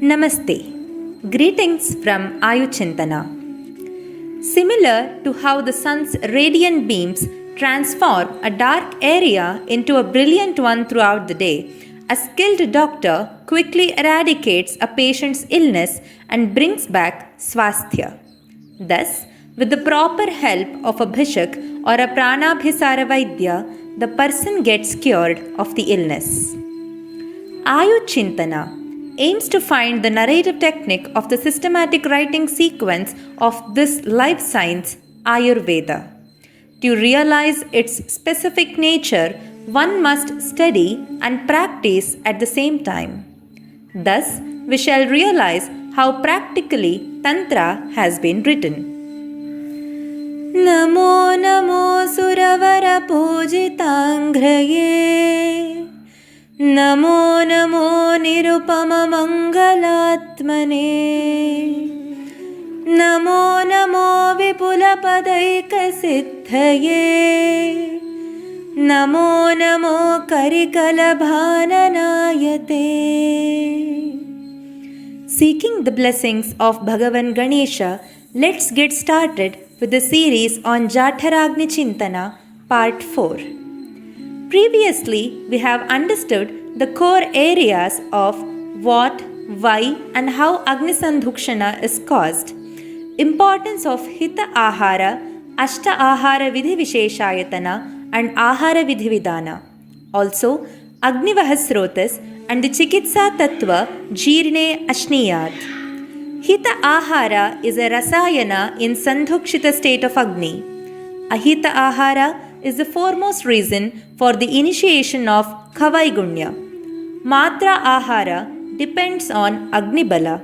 Namaste. Greetings from Ayu-Chintana. Similar to how the sun's radiant beams transform a dark area into a brilliant one throughout the day, a skilled doctor quickly eradicates a patient's illness and brings back swasthya. Thus, with the proper help of a bhishak or a pranabhisara vaidya, the person gets cured of the illness. Ayu-Chintana aims to find the narrative technique of the systematic writing sequence of this life science, Ayurveda. To realize its specific nature, one must study and practice at the same time. Thus, we shall realize how practically Tantra has been written. Namo Namo Suravara Pujitanghraye Namo Namo Nirupama Mangalatmane Namo Namo Vipula Padaika Siddhaye Namo Namo Karikala Bhananayate. Seeking the blessings of Bhagavan Ganesha, let's get started with the series on Jatharagni Chintana, Part 4. Previously, we have understood the core areas of what, why, and how Agni Sandhukshana is caused. Importance of Hita Ahãra, Ashta Ahãra Vidhi Visheshayatana, and Ahãra Vidhi Vidhana. Also, Agni Vahasrotas and the Chikitsa Tattva Jeerne Ashniyat. Hita Ahãra is a rasayana in Sandhukshita state of Agni. Ahita Ahãra is the foremost reason for the initiation of Kavaigunya. Matra Ahãra depends on Agni Bala.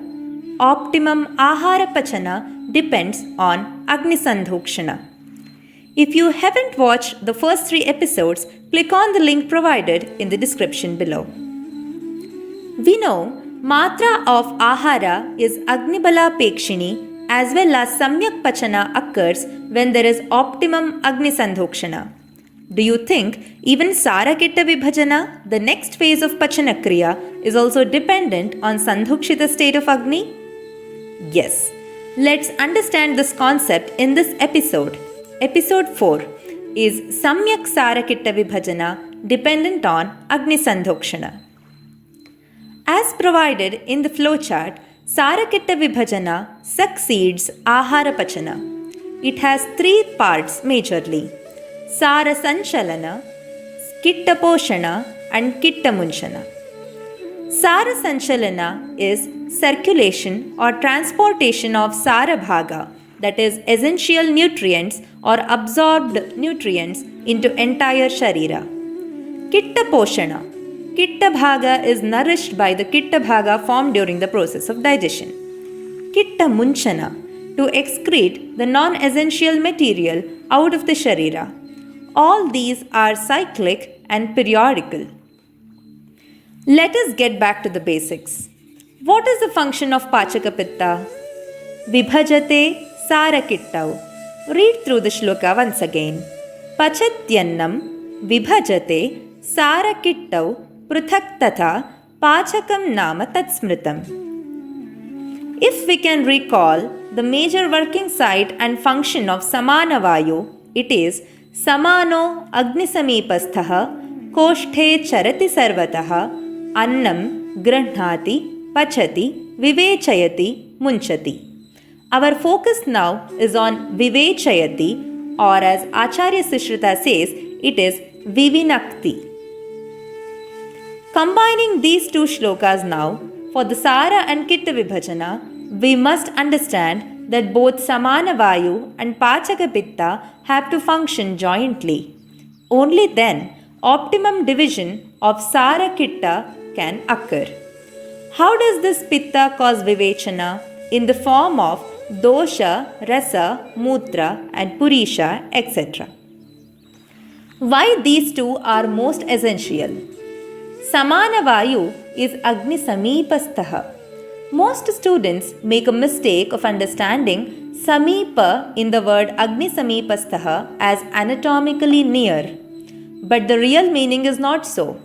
Optimum Ahãra Pachana depends on Agni Sandhukshana. If you haven't watched the first 3 episodes, click on the link provided in the description below. We know Matra of Ahãra is Agni Bala Pekshini as well as Samyak Pachana occurs when there is optimum Agni Sandhukshana. Do you think even SAARA-KITTA VIBHAJANA, the next phase of Pachana Kriya, is also dependent on Sandhukshita state of Agni? Yes. Let's understand this concept in this episode. Episode 4 is Samyak SARA-KITTA VIBHAJANA dependent on Agni Sandhukshana. As provided in the flowchart, SAARA-KITTA VIBHAJANA succeeds Ahãra Pachana. It has 3 parts majorly: Sara Sanchalana, Kitta Poshana, and Kitta Munchana. Sara Sanchalana is circulation or transportation of Sara Bhaga, that is essential nutrients or absorbed nutrients into entire Sharira. Kitta Poshana. Kitta Bhaga is nourished by the Kitta Bhaga formed during the process of digestion. Kitta Munchana, to excrete the non-essential material out of the Sharira. All these are cyclic and periodical. Let us get back to the basics. What is the function of Pachaka Pitta? Vibhajate SAARA-KITTAU. Read through the shloka once again. Pachatyannam vibhajate SAARA-KITTAU pruthak tatha pachakam nama tatsmritam. If we can recall the major working site and function of Samana Vayu, it is Samano Agni Samipasthaha Koshthe Charati Sarvataha Annam Grahnati Pachati Vivechayati Munchati. Our focus now is on Vivechayati, or as Acharya Sushrita says, it is Vivinakti. Combining these 2 shlokas now, for the Sara and Kitta Vibhajana, we must understand that both Samana Vayu and Pachaka Pitta have to function jointly. Only then optimum division of SAARA-KITTA can occur. How does this Pitta cause Vivechana? In the form of Dosha, Rasa, Mutra and Purisha, etc. Why these 2 are most essential? Samana Vayu is Agni Samipasthaha. Most students make a mistake of understanding Samipa in the word Agni Samipasthaha as anatomically near. But the real meaning is not so.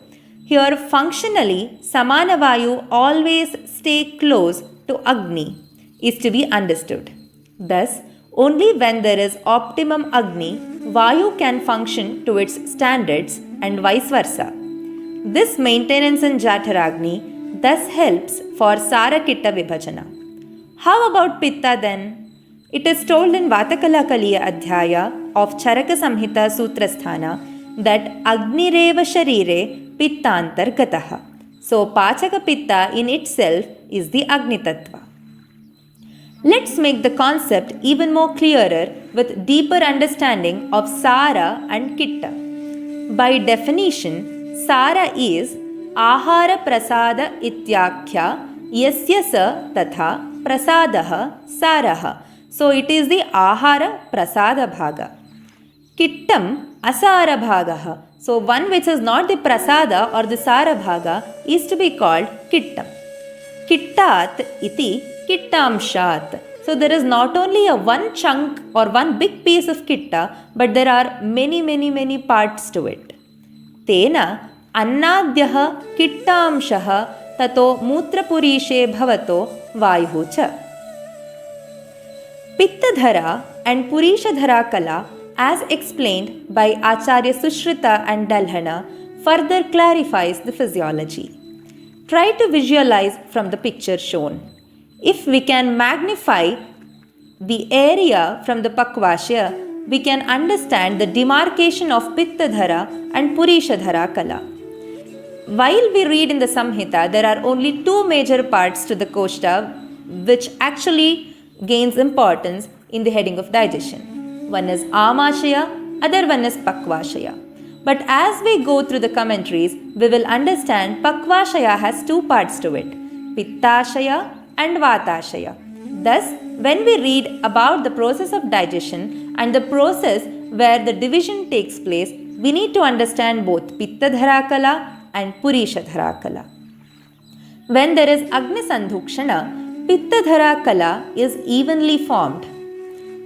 Here functionally, Samana Vayu always stay close to Agni is to be understood. Thus, only when there is optimum Agni, Vayu can function to its standards and vice versa. This maintenance in Jatharagni thus helps for SAARA-KITTA VIBHAJANA. How about Pitta then? It is told in Vatakala Kaliya Adhyaya of Charaka Samhita Sutrasthana that Agnireva Sharire Pittantar Gataha. So Pachaka Pitta in itself is the Agni Tattva. Let's make the concept even more clearer with deeper understanding of Sara and Kitta. By definition, Sara is Ahāra Prasada Ityakhya Yasya Sa Tatha Prasadaha Saraha. So it is the Ahāra Prasada Bhaga. Kittam Asara Bhagaha. So one which is not the Prasada or the Sara Bhaga is to be called Kittam. Kittat iti Kittamshat. So there is not only a one chunk or one big piece of Kitta, but there are many parts to it. Tena Annadyaha Kittamshaha Tato Mutrapurishe Bhavato Vayucha. Pittadhara and Purishadhara Kala, as explained by Acharya Sushrita and Dalhana, further clarifies the physiology. Try to visualize from the picture shown. If we can magnify the area from the Pakvashya, we can understand the demarcation of Pittadhara and Purishadhara Kala. While we read in the Samhita, there are only two major parts to the Koshta which actually gains importance in the heading of digestion. One is Amashaya, other one is Pakvashaya. But as we go through the commentaries, we will understand Pakvashaya has two parts to it, Pittashaya and Vatashaya. Thus, when we read about the process of digestion and the process where the division takes place, we need to understand both Pittadhara Kala and Purishadhara Kala. When there is Agni Sandhukshana, Pittadhara Kala is evenly formed,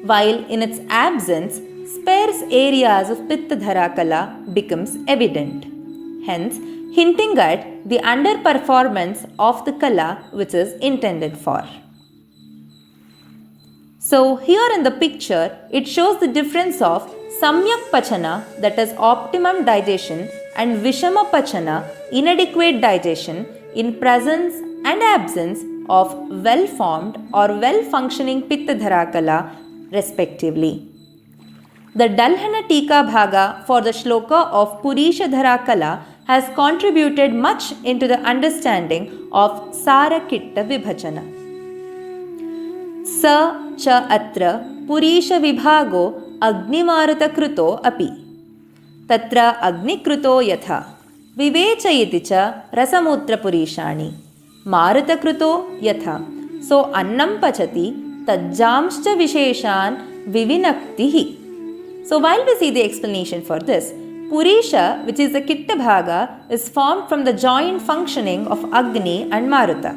while in its absence, sparse areas of Pittadhara Kala becomes evident, hence hinting at the underperformance of the Kala which is intended for. So here in the picture, it shows the difference of Samyak Pachana, that is optimum digestion, and Vishama Pachana, inadequate digestion, in presence and absence of well-formed or well-functioning Pittadhara Kala respectively. The Dalhana Tika Bhaga for the shloka of Purishadhara Kala has contributed much into the understanding of SAARA-KITTA VIBHAJANA. Sa cha atra Purisha Vibhago Agnimaruta Kruto api. Tatra Agni Kruto yatha. Vivechayiti cha Rasamutra Purishani. Maruta Kruto yatha. So Annam Pachati Tajjamscha Visheshan Vivinaktihi. So while we see the explanation for this, Purisha, which is the Kitta Bhaga, is formed from the joint functioning of Agni and Maruta,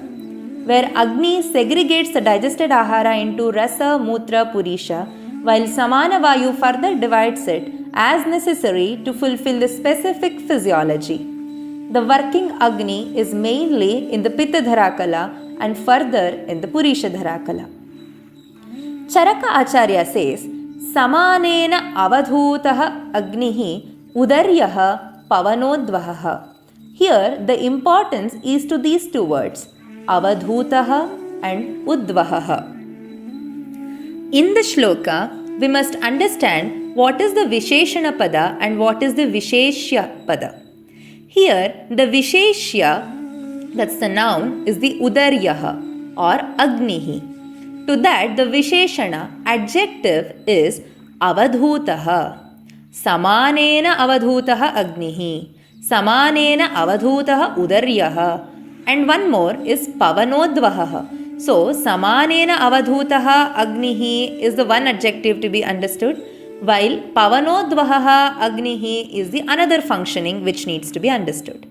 where Agni segregates the digested Ahāra into Rasa, Mutra, Purisha, while Samana Vayu further divides it as necessary to fulfill the specific physiology. The working Agni is mainly in the Pittadhara Kala and further in the Purishadhara Kala. Charaka Acharya says, Samanena avadhutaha agnihi udaryaha pavanodvaha. Here the importance is to these two words, avadhutaha and udvaha. In the shloka, we must understand what is the Visheshana Pada and what is the Visheshya Pada. Here the Visheshya, that's the noun, is the udaryaha or agnihi. To that, the Visheshana adjective is avadhutaha. Samanena avadhutaha agnihi. Samanena avadhutaha udaryaha. And one more is pavanodvaha. So, samanena avadhutaha agnihi is the one adjective to be understood, while pavanodvaha agnihi is the another functioning which needs to be understood.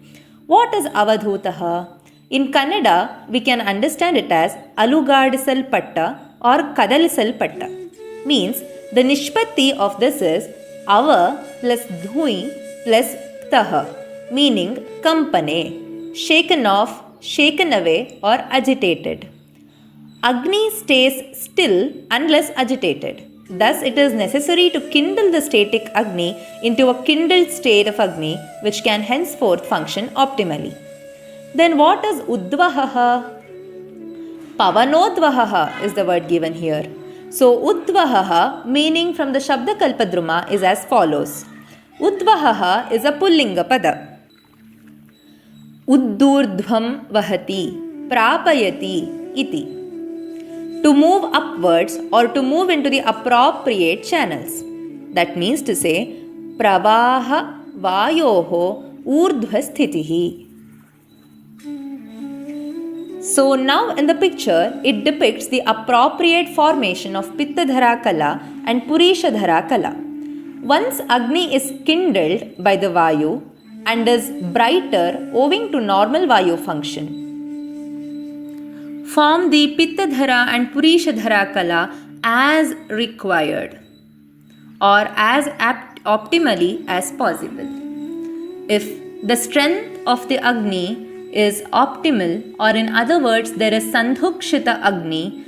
What is avadhutaha? In Kannada, we can understand it as alugadisal patta or kadalisal patta. Means the nishpatti of this is ava plus dhui plus ktaha, meaning kampane, shaken off, shaken away, or agitated. Agni stays still unless agitated. Thus, it is necessary to kindle the static Agni into a kindled state of Agni, which can henceforth function optimally. Then, what is Udvahaha? Pavanodvahaha is the word given here. So, Udvahaha, meaning from the Shabda Kalpadruma, is as follows. Udvahaha is a Pullinga Pada. Uddurdhvam vahati, prapayati iti. To move upwards or to move into the appropriate channels. That means to say, pravaha vayoho urdhva sthitihi. So now in the picture, it depicts the appropriate formation of Pittadhara Kala and Purishadhara Kala. Once Agni is kindled by the Vayu and is brighter owing to normal Vayu function, form the Pittadhara and Purishadhara Kala as required or as optimally as possible. If the strength of the Agni is optimal, or in other words, there is Sandhukshita Agni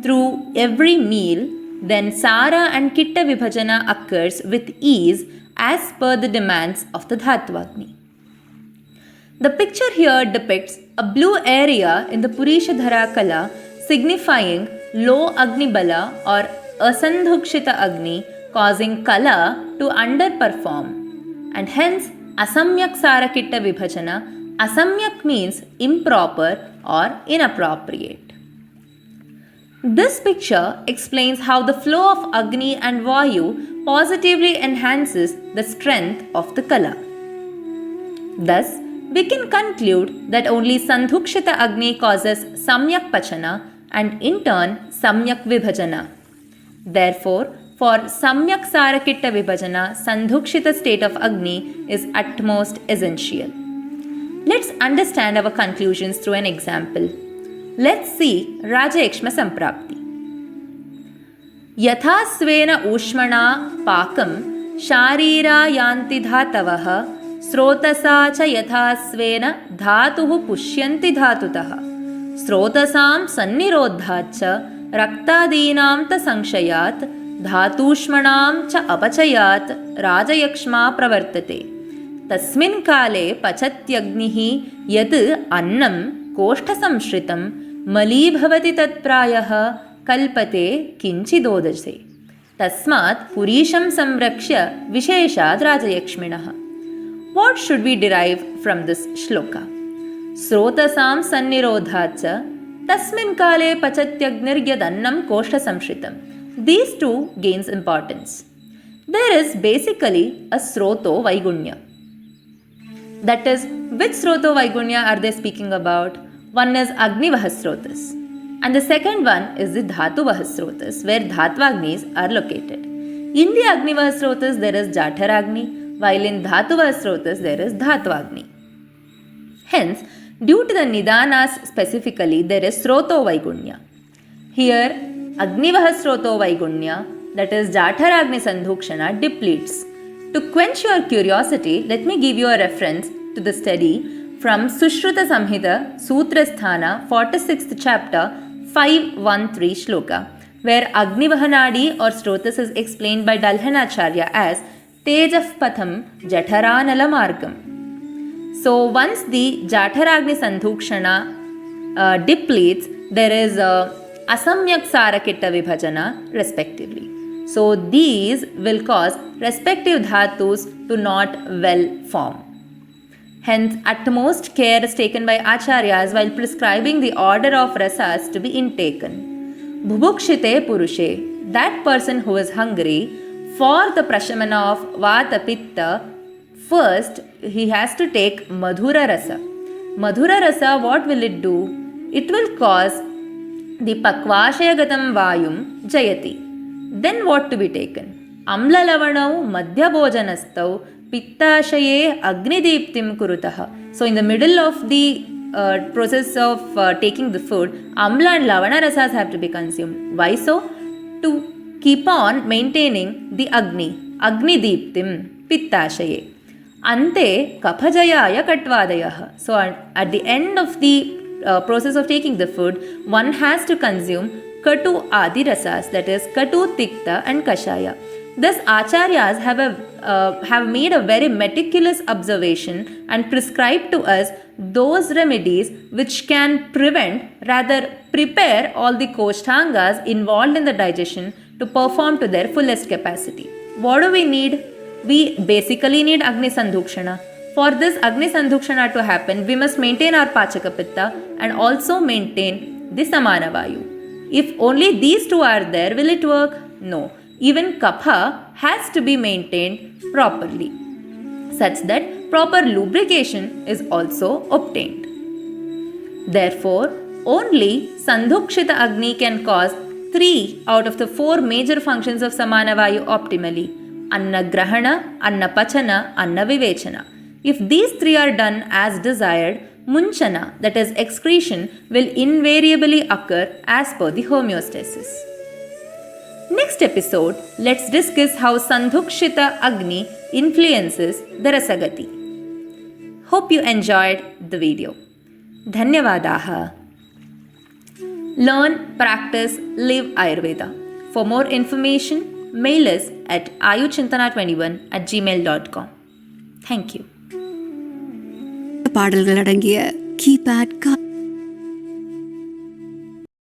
through every meal, then Sara and Kitta Vibhajana occurs with ease as per the demands of the Dhattvagni. The picture here depicts a blue area in the Purishadhara Kala signifying low Agni Bala or Asandhukshita Agni, causing Kala to underperform, and hence Asamyak SARA-KITTA VIBHAJANA. Asamyak means improper or inappropriate. This picture explains how the flow of Agni and Vayu positively enhances the strength of the Kala. Thus, we can conclude that only Sandhukshita Agni causes Samyak Pachana and in turn Samyak Vibhajana. Therefore, for Samyak SARA-KITTA VIBHAJANA, Sandhukshita state of Agni is at most essential. Let's understand our conclusions through an example. Let's see rajayakshma Samprapti. Yatha svena ushmana pakam sharira yanti dhatavaha srotasa cha yatha svena dhatuhu pushyanti dhatutaha srotasam sannirodhacha raktadinam ta sanshayat dhatushmanam cha apachayat rajayakshma pravartate. तस्मिन् काले पचत्यग्निः यत् अन्नं कोष्ठसंश्रितं मलीभवति तत्प्रायः कल्पते किञ्चिदोदसे तस्मात् पुरीशं संरक्ष्य विशेषाद् राजयक्ष्मिणः. What should we derive from this shloka? स्रोतसां सन्निरोधात् च तस्मिन् काले पचत्यग्निर्यदन्नं कोष्ठसंश्रितं. These two gains importance. There is basically a sroto vaigunya. That is, which Sroto Vaigunya are they speaking about? One is Agni Vahasrotas, and the second one is the Dhatu Vahasrotas, where Dhatvagnis are located. In the Agni Vahasrotas, there is jãtharãgni, while in Dhatu Vahasrotas, there is Dhatvagni. Hence, due to the Nidhanas specifically, there is Sroto Vaigunya. Here, Agni Vahasroto Vaigunya, that is jãtharãgni Sandhukshana, depletes. To quench your curiosity, let me give you a reference to the study from Sushruta Samhita, Sutrasthana, 46th chapter, 513 shloka, where Agni Vahanadi or Srotas is explained by Dalhanacharya as Tejaf Patham Jatharanala Margam. So, once the jãtharãgni Sandhukshana depletes, there is Asamyak SARA-KITTA VIBHAJANA respectively. So, these will cause respective dhatus to not well form. Hence, utmost care is taken by acharyas while prescribing the order of rasas to be intaken. Bhubukshite purushe, that person who is hungry, for the prashamana of vata pitta, first he has to take madhura rasa. Madhura rasa, what will it do? It will cause the pakvashayagatam vayum jayati. Then what to be taken? Amla lavanau madhya bhojanastau pittashaye agnidiptim kurutaha. So in the middle of the process of taking the food, amla and lavana rasas have to be consumed. Why so? To keep on maintaining the agni diptim pittashaye. ante kaphajayaya katvadayah. So at the end of the process of taking the food, one has to consume katu adi rasas, that is katu, tikta and kashaya. Thus acharyas have made a very meticulous observation and prescribed to us those remedies which can prevent, rather prepare all the koshtangas involved in the digestion to perform to their fullest capacity. What do we need? We basically need Agni Sandhukshana. For this Agni Sandhukshana to happen, we must maintain our Pachaka Pitta and also maintain the Samana Vayu. If only these two are there, will it work? No. Even Kapha has to be maintained properly, such that proper lubrication is also obtained. Therefore, only Sandhukshita Agni can cause 3 out of the 4 major functions of Samana Vayu optimally: Anna Grahana, Anna Pachana, Anna Vivechana. If these 3 are done as desired, Munchana, that is excretion, will invariably occur as per the homeostasis. Next episode, let's discuss how Sandhukshita Agni influences the Rasagati. Hope you enjoyed the video. Dhanyavadaha. Learn, practice, live Ayurveda. For more information, mail us at Ayu-Chintana21@gmail.com. Thank you. பாடல்கள் அடங்கிய keypad